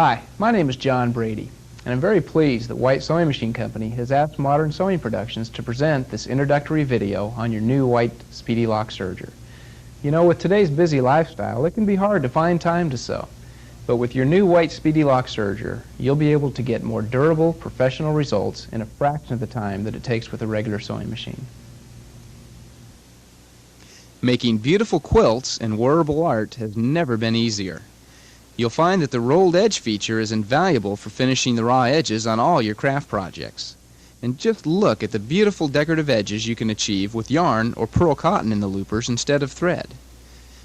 Hi, my name is John Brady, and I'm very pleased that White Sewing Machine Company has asked Modern Sewing Productions to present this introductory video on your new White Speedy Lock Serger. You know, with today's busy lifestyle, it can be hard to find time to sew. But with your new White Speedy Lock Serger, you'll be able to get more durable, professional results in a fraction of the time that it takes with a regular sewing machine. Making beautiful quilts and wearable art has never been easier. You'll find that the rolled edge feature is invaluable for finishing the raw edges on all your craft projects. And just look at the beautiful decorative edges you can achieve with yarn or pearl cotton in the loopers instead of thread.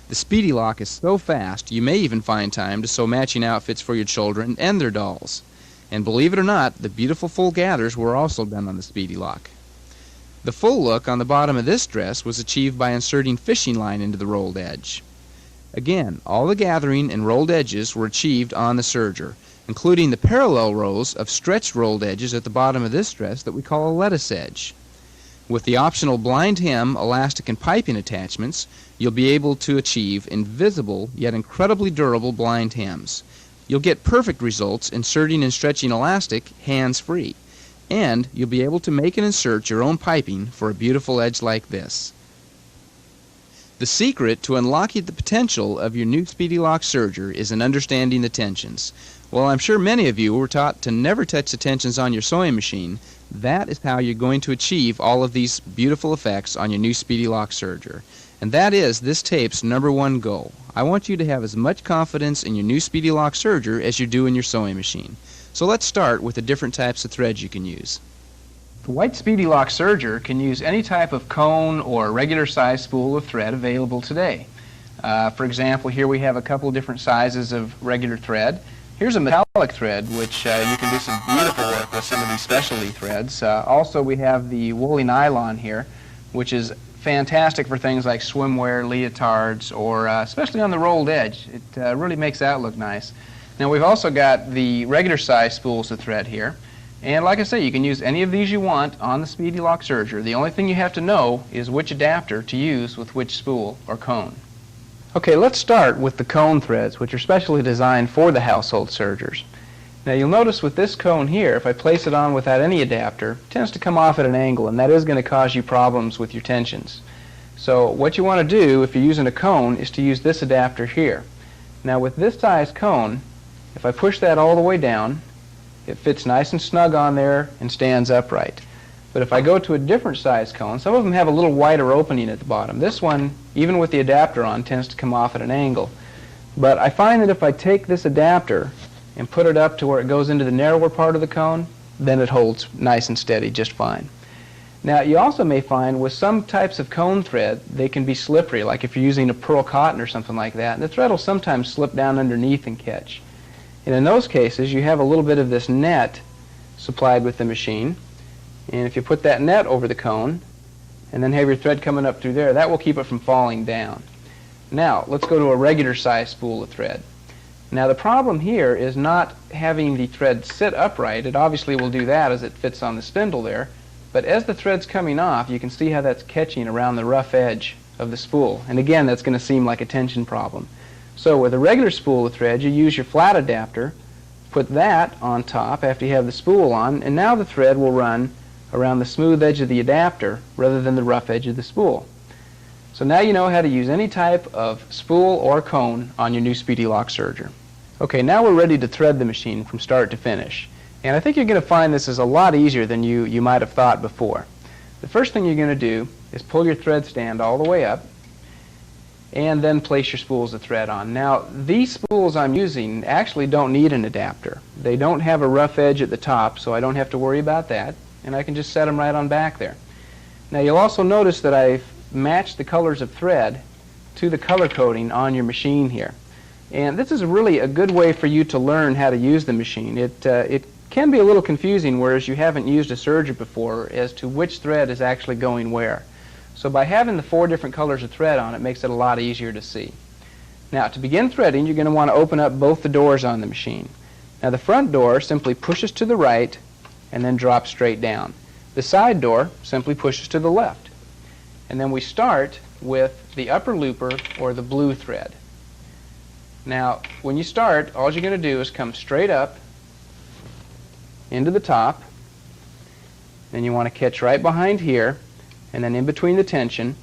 The Speedy Lock is so fast you may even find time to sew matching outfits for your children and their dolls. And believe it or not, the beautiful full gathers were also done on the Speedy Lock. The full look on the bottom of this dress was achieved by inserting fishing line into the rolled edge. Again, all the gathering and rolled edges were achieved on the serger, including the parallel rows of stretched rolled edges at the bottom of this dress that we call a lettuce edge. With the optional blind hem, elastic, and piping attachments, you'll be able to achieve invisible yet incredibly durable blind hems. You'll get perfect results inserting and stretching elastic hands-free, and you'll be able to make and insert your own piping for a beautiful edge like this. The secret to unlocking the potential of your new Speedy Lock Serger is in understanding the tensions. While I'm sure many of you were taught to never touch the tensions on your sewing machine, that is how you're going to achieve all of these beautiful effects on your new Speedy Lock Serger. And that is this tape's #1 goal. I want you to have as much confidence in your new Speedy Lock Serger as you do in your sewing machine. So let's start with the different types of threads you can use. The White Speedy Lock Serger can use any type of cone or regular size spool of thread available today. For example, here we have a couple of different sizes of regular thread. Here's a metallic thread, which you can do some beautiful work with some of these specialty threads. Also, we have the woolly nylon here, which is fantastic for things like swimwear, leotards, or especially on the rolled edge. It really makes that look nice. Now, we've also got the regular size spools of thread here. And like I say, you can use any of these you want on the Speedy Lock Serger. The only thing you have to know is which adapter to use with which spool or cone. Okay, let's start with the cone threads, which are specially designed for the household sergers. Now you'll notice with this cone here, if I place it on without any adapter, it tends to come off at an angle, and that is going to cause you problems with your tensions. So what you want to do if you're using a cone is to use this adapter here. Now with this size cone, if I push that all the way down, it fits nice and snug on there and stands upright. But if I go to a different size cone, some of them have a little wider opening at the bottom. This one, even with the adapter on, tends to come off at an angle. But I find that if I take this adapter and put it up to where it goes into the narrower part of the cone, then it holds nice and steady just fine. Now you also may find with some types of cone thread, they can be slippery, like if you're using a pearl cotton or something like that, and the thread will sometimes slip down underneath and catch. And in those cases, you have a little bit of this net supplied with the machine. And if you put that net over the cone, and then have your thread coming up through there, that will keep it from falling down. Now, let's go to a regular size spool of thread. Now, the problem here is not having the thread sit upright. It obviously will do that as it fits on the spindle there. But as the thread's coming off, you can see how that's catching around the rough edge of the spool. And again, that's going to seem like a tension problem. So with a regular spool of thread, you use your flat adapter, put that on top after you have the spool on, and now the thread will run around the smooth edge of the adapter rather than the rough edge of the spool. So now you know how to use any type of spool or cone on your new Speedy Lock Serger. Okay, now we're ready to thread the machine from start to finish. And I think you're going to find this is a lot easier than you might have thought before. The first thing you're going to do is pull your thread stand all the way up, and then place your spools of thread on. Now, these spools I'm using actually don't need an adapter. They don't have a rough edge at the top, so I don't have to worry about that, and I can just set them right on back there. Now, you'll also notice that I've matched the colors of thread to the color coding on your machine here. And this is really a good way for you to learn how to use the machine. It can be a little confusing, whereas you haven't used a serger before, as to which thread is actually going where. So by having the 4 different colors of thread on, it makes it a lot easier to see. Now, to begin threading, you're going to want to open up both the doors on the machine. Now, the front door simply pushes to the right and then drops straight down. The side door simply pushes to the left. And then we start with the upper looper or the blue thread. Now, when you start, all you're going to do is come straight up into the top. Then you want to catch right behind here, and then in between the tension.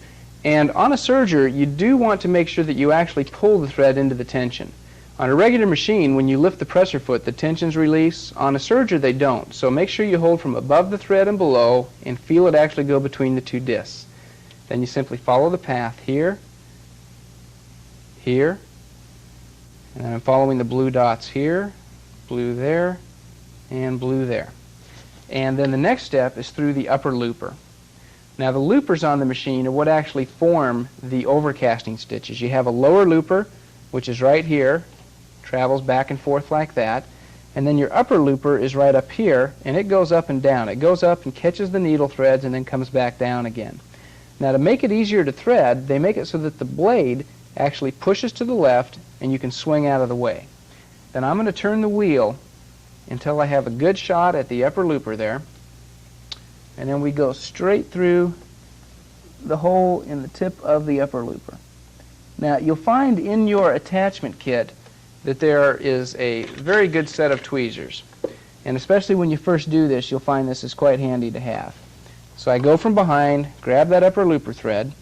And on a serger, you do want to make sure that you actually pull the thread into the tension. On a regular machine, when you lift the presser foot, the tensions release. On a serger, they don't. So make sure you hold from above the thread and below and feel it actually go between the two discs. Then you simply follow the path here, here, and then I'm following the blue dots here, blue there, and blue there. And then the next step is through the upper looper. Now the loopers on the machine are what actually form the overcasting stitches. You have a lower looper, which is right here, travels back and forth like that, and then your upper looper is right up here, and it goes up and down. It goes up and catches the needle threads and then comes back down again. Now to make it easier to thread, they make it so that the blade actually pushes to the left and you can swing out of the way. Then I'm going to turn the wheel until I have a good shot at the upper looper there, and then we go straight through the hole in the tip of the upper looper. Now you'll find in your attachment kit that there is a very good set of tweezers, and especially when you first do this, you'll find this is quite handy to have. So I go from behind, grab that upper looper thread,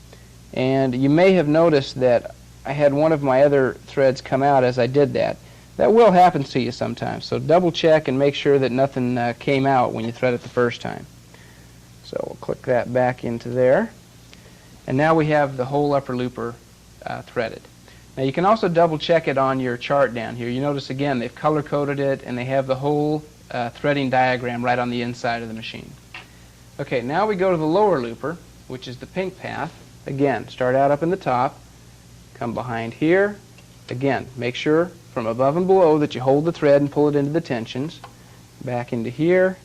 and you may have noticed that I had one of my other threads come out as I did that. That will happen to you sometimes, so double check and make sure that nothing came out when you thread it the first time. So we'll click that back into there, and now we have the whole upper looper threaded. Now you can also double check it on your chart down here. You notice again they've color coded it and they have the whole threading diagram right on the inside of the machine. Okay, now we go to the lower looper, which is the pink path. Again, start out up in the top, come behind here. Again, make sure from above and below that you hold the thread and pull it into the tensions. Back into here,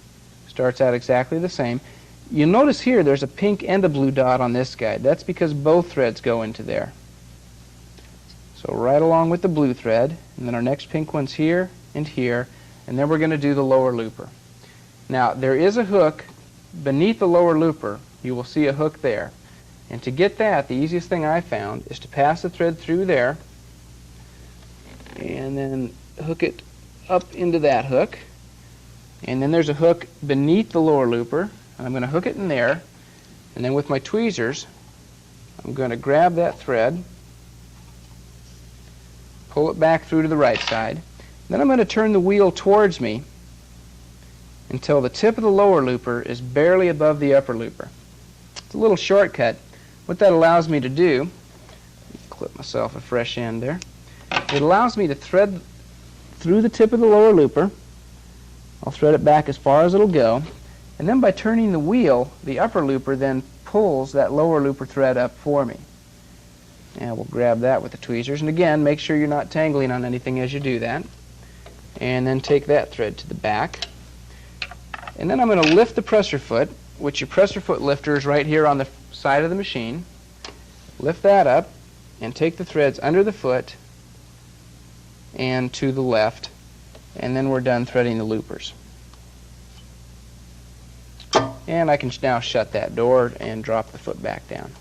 starts out exactly the same. You'll notice here there's a pink and a blue dot on this guide. That's because both threads go into there. So right along with the blue thread, and then our next pink one's here and here, and then we're going to do the lower looper. Now there is a hook beneath the lower looper. You will see a hook there. And to get that, the easiest thing I found is to pass the thread through there and then hook it up into that hook. And then there's a hook beneath the lower looper. I'm going to hook it in there, and then with my tweezers I'm going to grab that thread, pull it back through to the right side. Then I'm going to turn the wheel towards me until the tip of the lower looper is barely above the upper looper. It's a little shortcut. What that allows me to do, clip myself a fresh end there, it allows me to thread through the tip of the lower looper. I'll thread it back as far as it'll go, and then by turning the wheel, the upper looper then pulls that lower looper thread up for me. And we'll grab that with the tweezers, and again, make sure you're not tangling on anything as you do that. And then take that thread to the back. And then I'm going to lift the presser foot, which your presser foot lifter is right here on the side of the machine. Lift that up and take the threads under the foot and to the left, and then we're done threading the loopers. And I can now shut that door and drop the foot back down.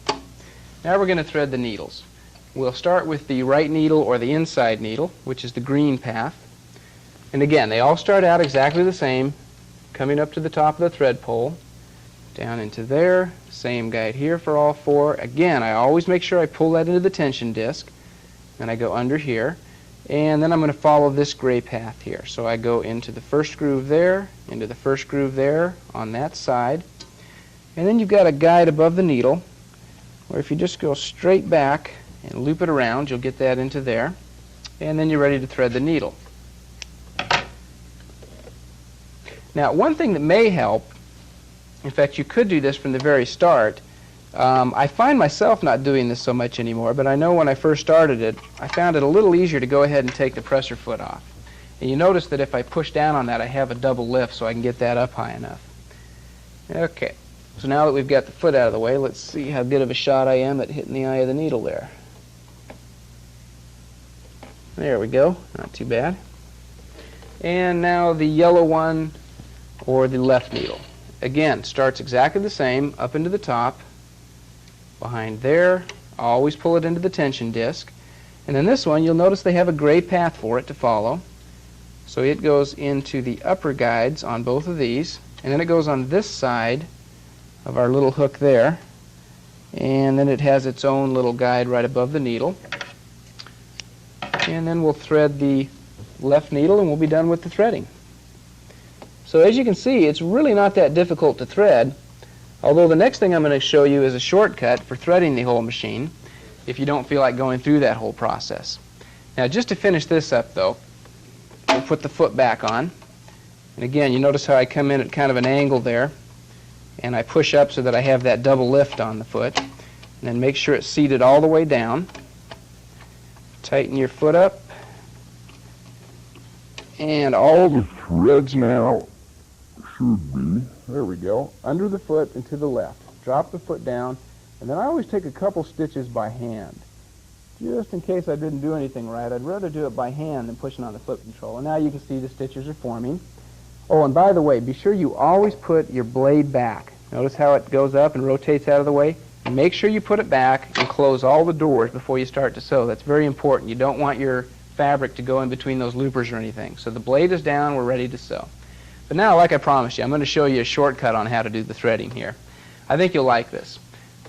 Now we're going to thread the needles. We'll start with the right needle or the inside needle, which is the green path. And again, they all start out exactly the same, coming up to the top of the thread pole, down into there, same guide here for all four. Again, I always make sure I pull that into the tension disc, then I go under here, and then I'm going to follow this gray path here. So I go into the first groove there, into the first groove there on that side, and then you've got a guide above the needle, where if you just go straight back and loop it around, you'll get that into there, and then you're ready to thread the needle. Now, one thing that may help, in fact, you could do this from the very start. I find myself not doing this so much anymore, but I know when I first started it, I found it a little easier to go ahead and take the presser foot off. And you notice that if I push down on that, I have a double lift, so I can get that up high enough. Okay, so now that we've got the foot out of the way, let's see how good of a shot I am at hitting the eye of the needle there. There we go, not too bad. And now the yellow one, or the left needle. Again, starts exactly the same, up into the top, behind there, always pull it into the tension disc, And then this one, you'll notice they have a gray path for it to follow. So it goes into the upper guides on both of these, and then it goes on this side of our little hook there, and then it has its own little guide right above the needle. And then we'll thread the left needle and we'll be done with the threading. So as you can see, it's really not that difficult to thread, although the next thing I'm going to show you is a shortcut for threading the whole machine if you don't feel like going through that whole process. Now, just to finish this up though, we'll put the foot back on. And again, you notice how I come in at kind of an angle there, and I push up so that I have that double lift on the foot, and then make sure it's seated all the way down. Tighten your foot up, and all the threads now should be, there we go, under the foot and to the left. Drop the foot down, and then I always take a couple stitches by hand. Just in case I didn't do anything right, I'd rather do it by hand than pushing on the foot control. And now you can see the stitches are forming. Oh, and by the way, be sure you always put your blade back. Notice how it goes up and rotates out of the way? Make sure you put it back and close all the doors before you start to sew. That's very important. You don't want your fabric to go in between those loopers or anything. So the blade is down, we're ready to sew. But now, like I promised you, I'm going to show you a shortcut on how to do the threading here. I think you'll like this.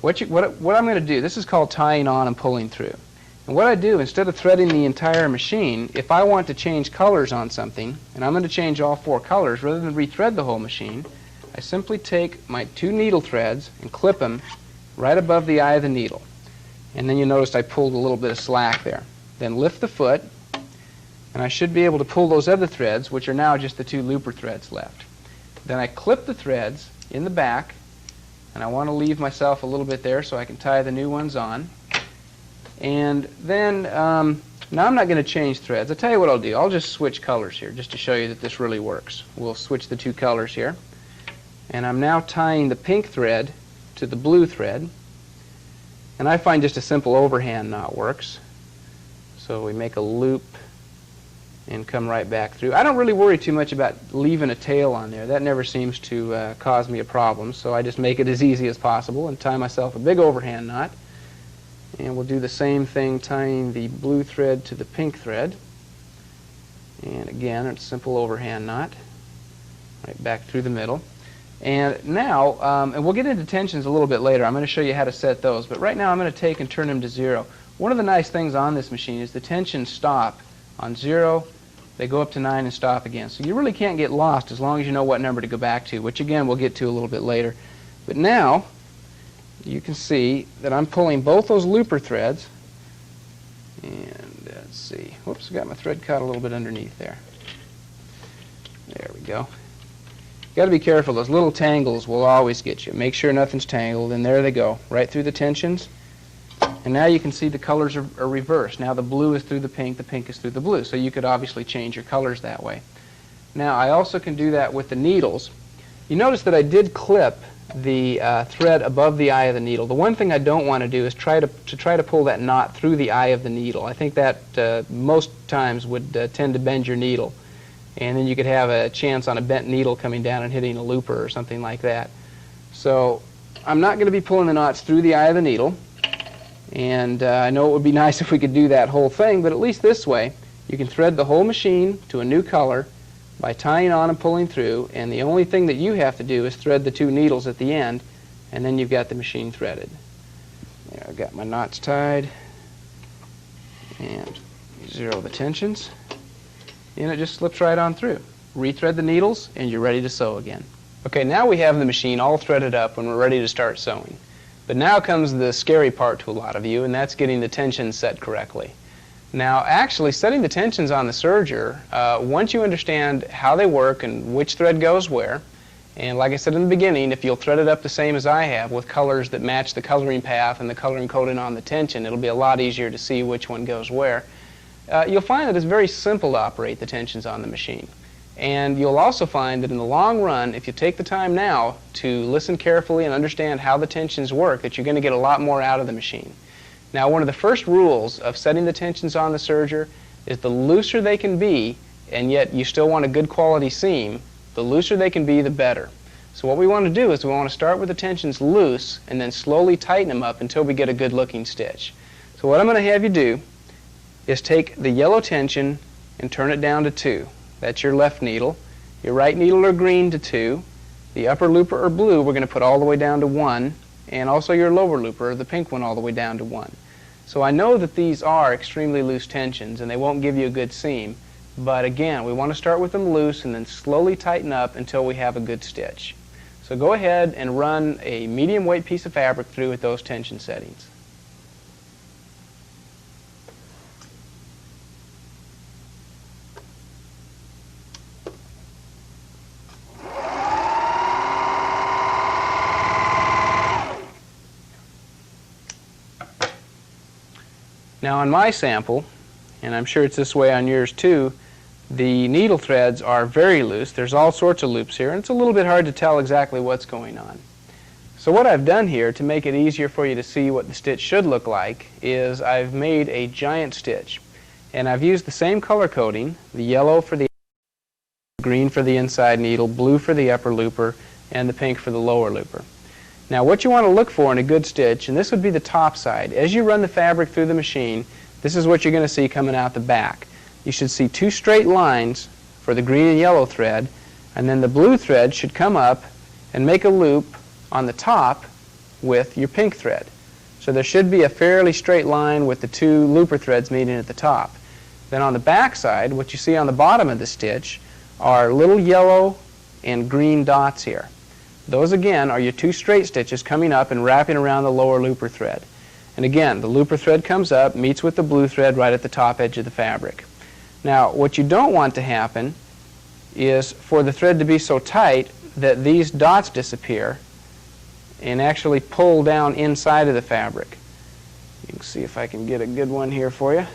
What I'm going to do, this is called tying on and pulling through. And what I do, instead of threading the entire machine, if I want to change colors on something, and I'm going to change all 4 colors, rather than rethread the whole machine, I simply take my 2 needle threads and clip them right above the eye of the needle. And then you notice I pulled a little bit of slack there. Then lift the foot, and I should be able to pull those other threads, which are now just the 2 looper threads left. Then I clip the threads in the back, and I want to leave myself a little bit there so I can tie the new ones on. And then, now I'm not going to change threads. I'll tell you what I'll do. I'll just switch colors here just to show you that this really works. We'll switch the 2 colors here. And I'm now tying the pink thread to the blue thread. And I find just a simple overhand knot works. So we make a loop and come right back through. I don't really worry too much about leaving a tail on there. That never seems to cause me a problem. So I just make it as easy as possible and tie myself a big overhand knot. And we'll do the same thing, tying the blue thread to the pink thread. And again, it's a simple overhand knot, right back through the middle. And now, and we'll get into tensions a little bit later. I'm going to show you how to set those. But right now, I'm going to take and turn them to 0. One of the nice things on this machine is the tensions stop on 0. They go up to 9 and stop again. So you really can't get lost as long as you know what number to go back to, which again, we'll get to a little bit later. But now, you can see that I'm pulling both those looper threads, and let's see, whoops, I got my thread caught a little bit underneath there. There we go. Got to be careful, those little tangles will always get you. Make sure nothing's tangled, and there they go, right through the tensions. And now you can see the colors are reversed. Now the blue is through the pink is through the blue, so you could obviously change your colors that way. Now I also can do that with the needles. You notice that I did clip the thread above the eye of the needle. The one thing I don't want to do is try to pull that knot through the eye of the needle. I think that most times would tend to bend your needle, and then you could have a chance on a bent needle coming down and hitting a looper or something like that. So I'm not going to be pulling the knots through the eye of the needle, and I know it would be nice if we could do that whole thing, but at least this way you can thread the whole machine to a new color by tying on and pulling through, and the only thing that you have to do is thread the 2 needles at the end, and then you've got the machine threaded. There, I've got my knots tied, and 0 the tensions, and it just slips right on through. Rethread the needles, and you're ready to sew again. Okay, now we have the machine all threaded up when we're ready to start sewing. But now comes the scary part to a lot of you, and that's getting the tensions set correctly. Now, actually, setting the tensions on the serger, once you understand how they work and which thread goes where, and like I said in the beginning, if you'll thread it up the same as I have with colors that match the coloring path and the coloring coding on the tension, it'll be a lot easier to see which one goes where. You'll find that it's very simple to operate the tensions on the machine. And you'll also find that in the long run, if you take the time now to listen carefully and understand how the tensions work, that you're going to get a lot more out of the machine. Now, one of the first rules of setting the tensions on the serger is the looser they can be, and yet you still want a good quality seam, the looser they can be, the better. So what we want to do is we want to start with the tensions loose and then slowly tighten them up until we get a good looking stitch. So what I'm going to have you do is take the yellow tension and turn it down to 2. That's your left needle. Your right needle or green to 2. The upper looper or blue we're going to put all the way down to 1. And also your lower looper, the pink one, all the way down to 1. So I know that these are extremely loose tensions and they won't give you a good seam. But again, we want to start with them loose and then slowly tighten up until we have a good stitch. So go ahead and run a medium weight piece of fabric through at those tension settings. Now on my sample, and I'm sure it's this way on yours too, the needle threads are very loose. There's all sorts of loops here, and it's a little bit hard to tell exactly what's going on. So what I've done here to make it easier for you to see what the stitch should look like is I've made a giant stitch. And I've used the same color coding, the yellow for the green for the inside needle, blue for the upper looper, and the pink for the lower looper. Now what you want to look for in a good stitch, and this would be the top side, as you run the fabric through the machine, this is what you're going to see coming out the back. You should see 2 straight lines for the green and yellow thread, and then the blue thread should come up and make a loop on the top with your pink thread. So there should be a fairly straight line with the 2 looper threads meeting at the top. Then on the back side, what you see on the bottom of the stitch are little yellow and green dots here. Those again are your 2 straight stitches coming up and wrapping around the lower looper thread. And again, the looper thread comes up, meets with the blue thread right at the top edge of the fabric. Now, what you don't want to happen is for the thread to be so tight that these dots disappear and actually pull down inside of the fabric. You can see if I can get a good one here for you.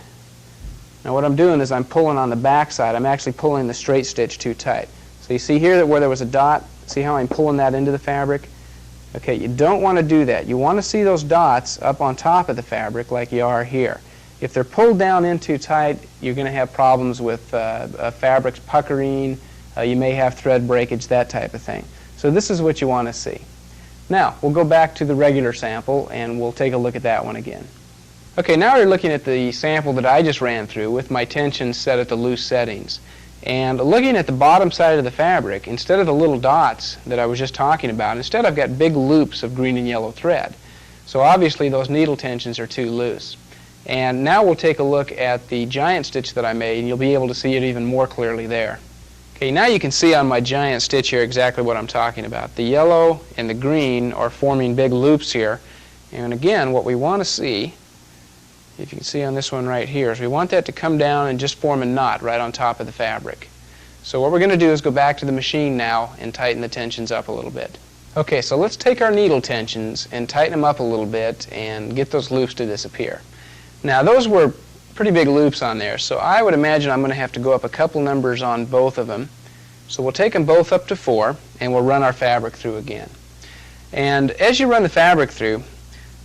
Now what I'm doing is I'm pulling on the back side. I'm actually pulling the straight stitch too tight. So you see here that where there was a dot, see how I'm pulling that into the fabric? Okay, you don't want to do that. You want to see those dots up on top of the fabric like you are here. If they're pulled down in too tight, you're going to have problems with fabrics puckering. You may have thread breakage, that type of thing. So this is what you want to see. Now, we'll go back to the regular sample and we'll take a look at that one again. Okay, now we're looking at the sample that I just ran through with my tension set at the loose settings. And looking at the bottom side of the fabric, instead of the little dots that I was just talking about, instead I've got big loops of green and yellow thread. So obviously those needle tensions are too loose. And now we'll take a look at the giant stitch that I made, and you'll be able to see it even more clearly there. Okay, now you can see on my giant stitch here exactly what I'm talking about. The yellow and the green are forming big loops here. And again, what we want to see, if you can see on this one right here, is we want that to come down and just form a knot right on top of the fabric. So what we're going to do is go back to the machine now and tighten the tensions up a little bit. Okay, so let's take our needle tensions and tighten them up a little bit and get those loops to disappear. Now those were pretty big loops on there, so I would imagine I'm going to have to go up a couple numbers on both of them. So we'll take them both up to 4 and we'll run our fabric through again. And as you run the fabric through,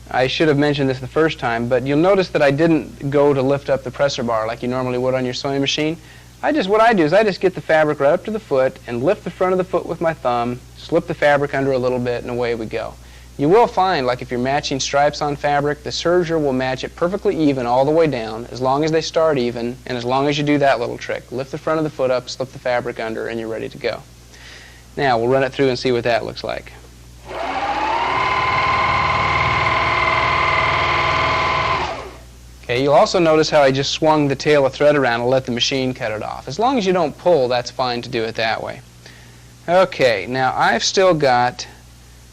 I should have mentioned this the first time, but you'll notice that I didn't go to lift up the presser bar like you normally would on your sewing machine. What I do is I just get the fabric right up to the foot and lift the front of the foot with my thumb, slip the fabric under a little bit, and away we go. You will find, like if you're matching stripes on fabric, the serger will match it perfectly even all the way down, as long as they start even, and as long as you do that little trick. Lift the front of the foot up, slip the fabric under, and you're ready to go. Now, we'll run it through and see what that looks like. Okay, you'll also notice how I just swung the tail of thread around and let the machine cut it off. As long as you don't pull, that's fine to do it that way. Okay, now I've still got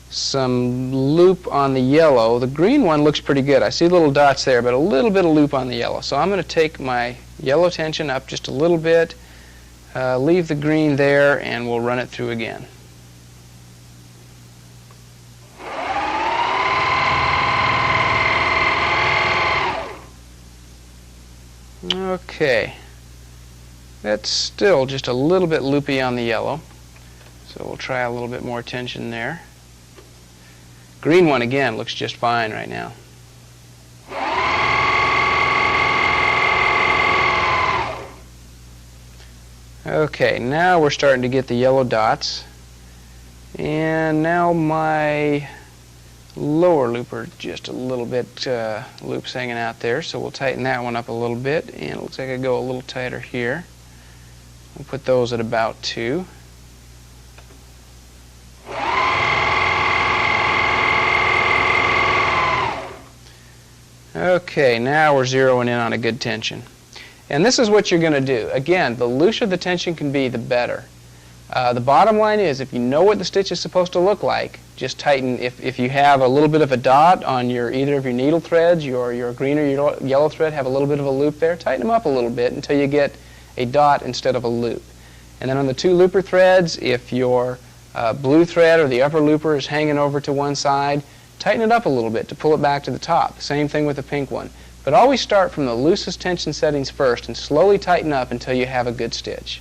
some loop on the yellow. The green one looks pretty good. I see little dots there, but a little bit of loop on the yellow. So I'm going to take my yellow tension up just a little bit, leave the green there, and we'll run it through again. Okay, that's still just a little bit loopy on the yellow, so we'll try a little bit more tension there. Green one again looks just fine right now. Okay, now we're starting to get the yellow dots, and now my lower looper just a little bit, loops hanging out there, so we'll tighten that one up a little bit, and it looks like I go a little tighter here. We'll put those at about 2. Okay, now we're zeroing in on a good tension. And this is what you're going to do. Again, the looser the tension can be, the better. The bottom line is, if you know what the stitch is supposed to look like, just tighten. If you have a little bit of a dot on either of your needle threads, your green or your yellow thread have a little bit of a loop there, tighten them up a little bit until you get a dot instead of a loop. And then on the 2 looper threads, if your blue thread or the upper looper is hanging over to one side, tighten it up a little bit to pull it back to the top. Same thing with the pink one. But always start from the loosest tension settings first and slowly tighten up until you have a good stitch.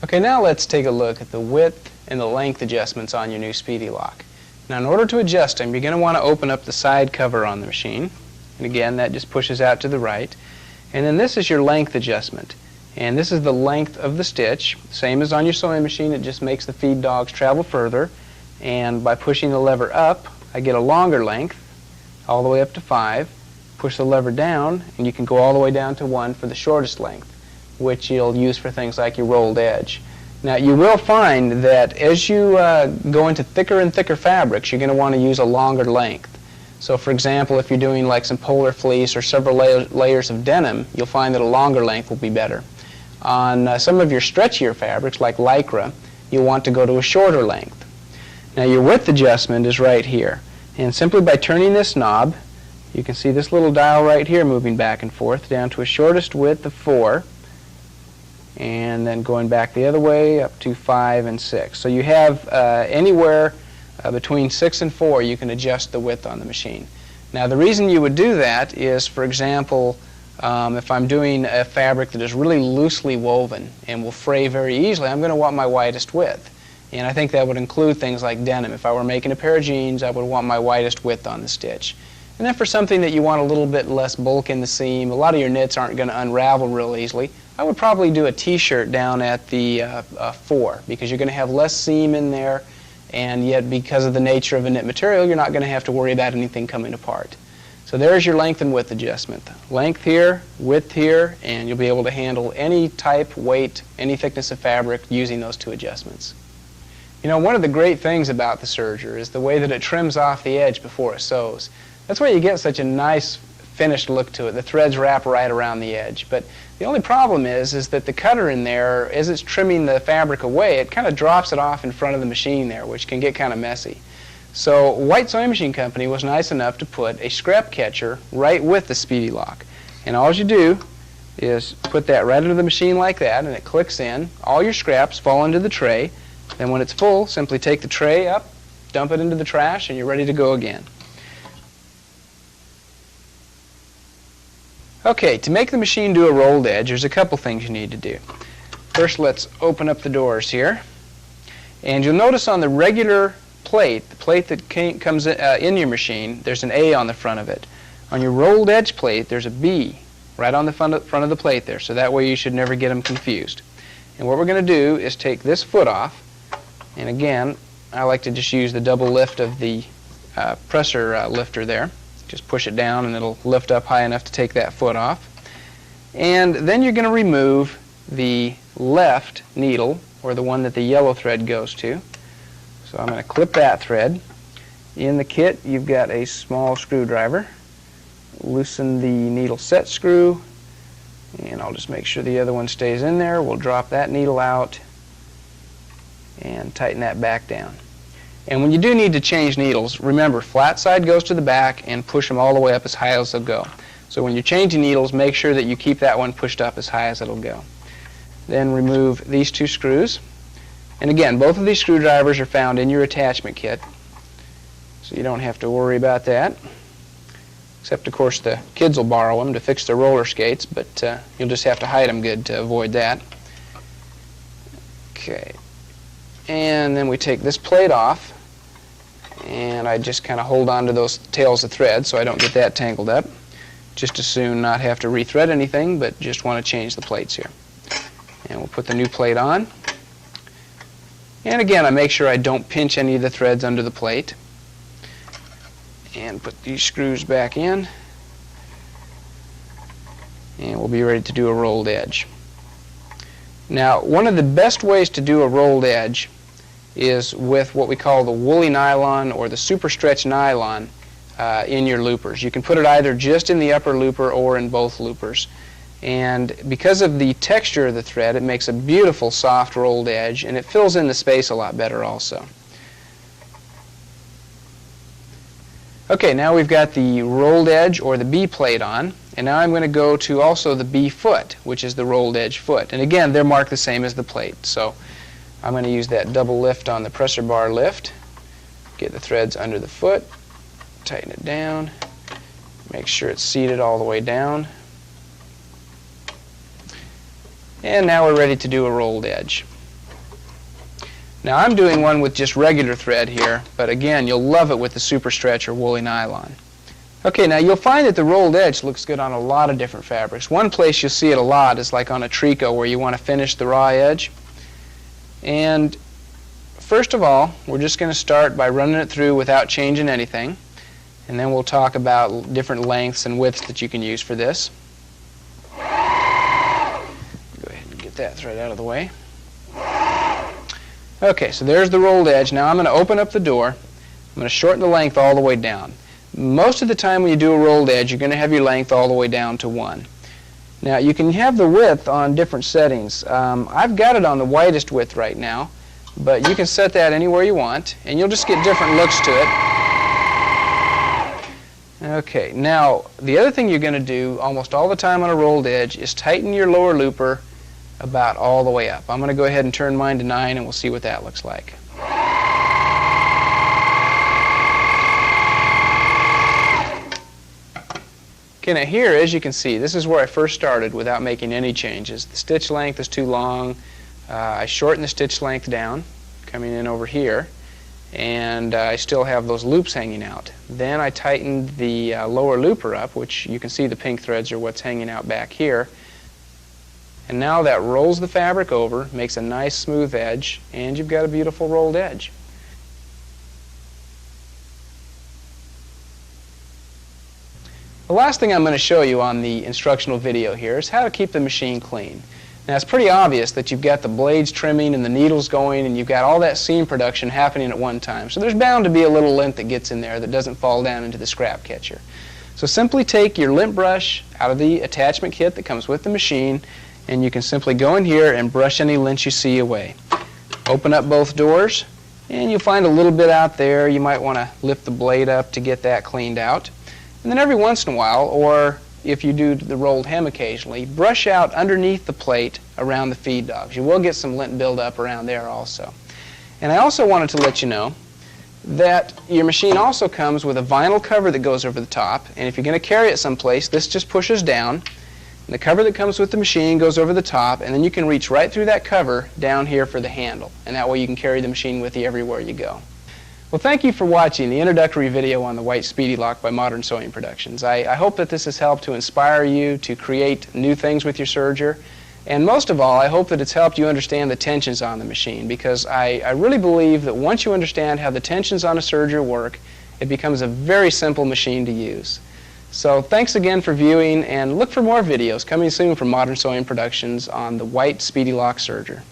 Okay, now let's take a look at the width and the length adjustments on your new Speedy Lock. Now, in order to adjust them, you're going to want to open up the side cover on the machine. And again, that just pushes out to the right. And then this is your length adjustment. And this is the length of the stitch. Same as on your sewing machine, it just makes the feed dogs travel further. And by pushing the lever up, I get a longer length, all the way up to 5. Push the lever down, and you can go all the way down to 1 for the shortest length, which you'll use for things like your rolled edge. Now, you will find that as you go into thicker and thicker fabrics, you're going to want to use a longer length. So, for example, if you're doing like some polar fleece or several layers of denim, you'll find that a longer length will be better. On some of your stretchier fabrics, like Lycra, you'll want to go to a shorter length. Now, your width adjustment is right here. And simply by turning this knob, you can see this little dial right here moving back and forth down to a shortest width of 4, and then going back the other way up to 5 and 6. So you have anywhere between 6 and 4 you can adjust the width on the machine. Now, the reason you would do that is, for example, if I'm doing a fabric that is really loosely woven and will fray very easily, I'm going to want my widest width. And I think that would include things like denim. If I were making a pair of jeans, I would want my widest width on the stitch. And then for something that you want a little bit less bulk in the seam, a lot of your knits aren't going to unravel real easily, I would probably do a t-shirt down at the 4, because you're going to have less seam in there, and yet because of the nature of the knit material, you're not going to have to worry about anything coming apart. So there's your length and width adjustment. Length here, width here, and you'll be able to handle any type, weight, any thickness of fabric using those 2 adjustments. You know, one of the great things about the serger is the way that it trims off the edge before it sews. That's why you get such a nice finished look to it. The threads wrap right around the edge. But the only problem is that the cutter in there, as it's trimming the fabric away, it kind of drops it off in front of the machine there, which can get kind of messy. So White Sewing Machine Company was nice enough to put a scrap catcher right with the Speedy Lock. And all you do is put that right into the machine like that, and it clicks in. All your scraps fall into the tray. Then when it's full, simply take the tray up, dump it into the trash, and you're ready to go again. Okay, to make the machine do a rolled edge, there's a couple things you need to do. First, let's open up the doors here. And you'll notice on the regular plate, the plate that comes in your machine, there's an A on the front of it. On your rolled edge plate, there's a B right on the front of the plate there, so that way you should never get them confused. And what we're going to do is take this foot off. And again, I like to just use the double lift of the presser lifter there. Just push it down and it'll lift up high enough to take that foot off. And then you're going to remove the left needle, or the one that the yellow thread goes to. So I'm going to clip that thread. In the kit, you've got a small screwdriver. Loosen the needle set screw, and I'll just make sure the other one stays in there. We'll drop that needle out and tighten that back down. And when you do need to change needles, remember, flat side goes to the back, and push them all the way up as high as they'll go. So when you're changing needles, make sure that you keep that one pushed up as high as it'll go. Then remove these 2 screws. And again, both of these screwdrivers are found in your attachment kit, so you don't have to worry about that. Except, of course, the kids will borrow them to fix their roller skates, but you'll just have to hide them good to avoid that. Okay. And then we take this plate off, and I just kind of hold on to those tails of thread so I don't get that tangled up. Just as soon not have to rethread anything, but just want to change the plates here. And we'll put the new plate on. And again, I make sure I don't pinch any of the threads under the plate. And put these screws back in. And we'll be ready to do a rolled edge. Now, one of the best ways to do a rolled edge is with what we call the woolly nylon or the super stretch nylon in your loopers. You can put it either just in the upper looper or in both loopers. And because of the texture of the thread, it makes a beautiful soft rolled edge, and it fills in the space a lot better also. Okay, now we've got the rolled edge or the B plate on, and now I'm going to go to also the B foot, which is the rolled edge foot. And again, they're marked the same as the plate. So I'm going to use that double lift on the presser bar lift, get the threads under the foot, tighten it down, make sure it's seated all the way down. And now we're ready to do a rolled edge. Now I'm doing one with just regular thread here, but again, you'll love it with the super stretch or woolly nylon. Okay, now you'll find that the rolled edge looks good on a lot of different fabrics. One place you'll see it a lot is like on a tricot where you want to finish the raw edge. And first of all, we're just going to start by running it through without changing anything. And then we'll talk about different lengths and widths that you can use for this. Go ahead and get that thread out of the way. Okay, so there's the rolled edge. Now I'm going to open up the door. I'm going to shorten the length all the way down. Most of the time when you do a rolled edge, you're going to have your length all the way down to 1. Now you can have the width on different settings. I've got it on the widest width right now, but you can set that anywhere you want, and you'll just get different looks to it. Okay, now the other thing you're going to do almost all the time on a rolled edge is tighten your lower looper about all the way up. I'm going to go ahead and turn mine to 9, and we'll see what that looks like. Okay, now here, as you can see, this is where I first started without making any changes. The stitch length is too long. I shortened the stitch length down, coming in over here, and I still have those loops hanging out. Then I tightened the lower looper up, which you can see the pink threads are what's hanging out back here. And now that rolls the fabric over, makes a nice smooth edge, and you've got a beautiful rolled edge. The last thing I'm going to show you on the instructional video here is how to keep the machine clean. Now it's pretty obvious that you've got the blades trimming and the needles going, and you've got all that seam production happening at one time. So there's bound to be a little lint that gets in there that doesn't fall down into the scrap catcher. So simply take your lint brush out of the attachment kit that comes with the machine, and you can simply go in here and brush any lint you see away. Open up both doors, and you'll find a little bit out there. You might want to lift the blade up to get that cleaned out. And then every once in a while, or if you do the rolled hem occasionally, brush out underneath the plate around the feed dogs. You will get some lint buildup around there also. And I also wanted to let you know that your machine also comes with a vinyl cover that goes over the top, and if you're going to carry it someplace, this just pushes down. And the cover that comes with the machine goes over the top, and then you can reach right through that cover down here for the handle, and that way you can carry the machine with you everywhere you go. Well, thank you for watching the introductory video on the White Speedy Lock by Modern Sewing Productions. I hope that this has helped to inspire you to create new things with your serger, and most of all, I hope that it's helped you understand the tensions on the machine, because I really believe that once you understand how the tensions on a serger work, it becomes a very simple machine to use. So thanks again for viewing, and look for more videos coming soon from Modern Sewing Productions on the White Speedy Lock serger.